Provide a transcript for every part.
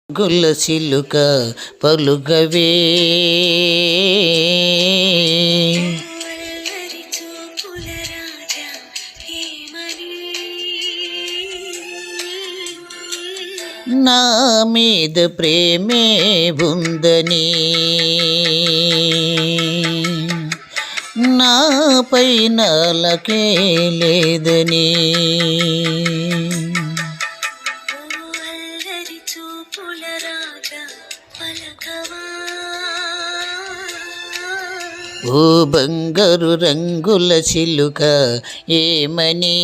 గులసిలుక పలుగవే నా మీద ప్రేమే ఉందని నా పైన లకే లేదని ఓ బంగారు రంగుల చిలుక ఏమని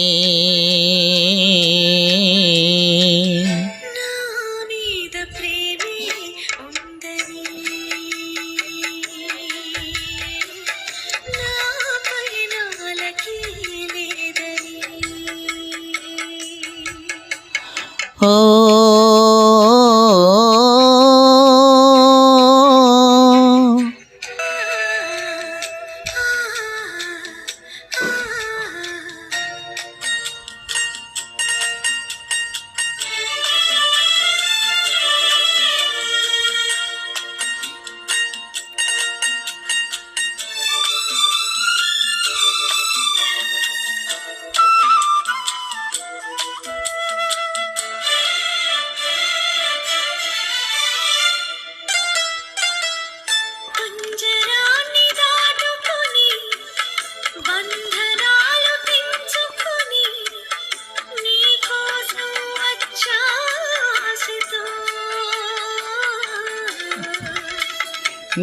ఓ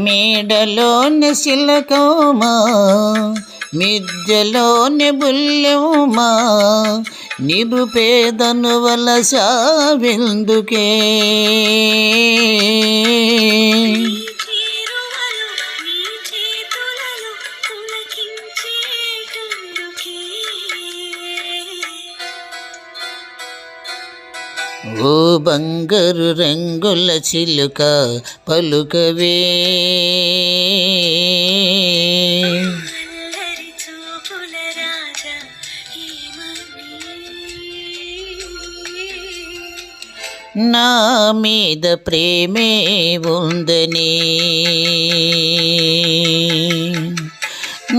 మేడలోని శిలకమా మిద్దెలోని బుల్లెమా నిరుపేదను వలసావెందుకే ఓ బంగారు రంగుల చిలుక పలుకవే నా మీద ప్రేమే ఉందని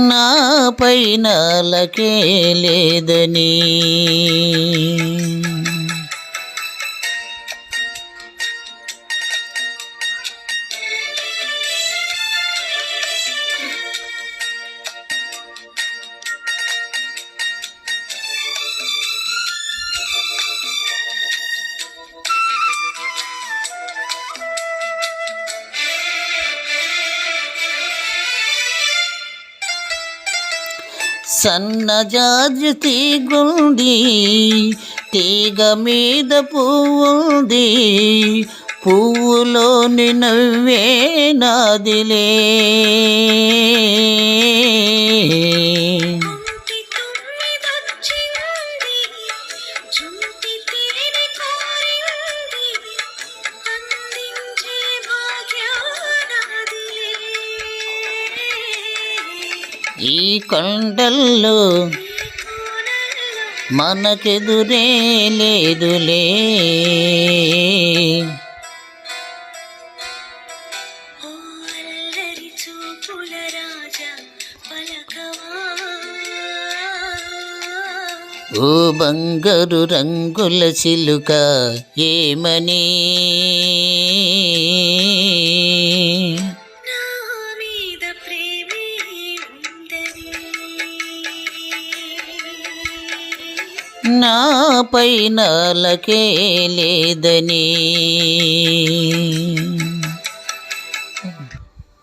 నా పైన లకే లేదని సన్నజాజి తీగుంది తీగ మీద పువ్వుంది పువ్వులోని నవ్వే నాదిలే ఈ కొండల్లో మనకెదురే లేదులే ఓ బంగారు రంగుల చిలుక ఏమని నా పైన లకే లేదని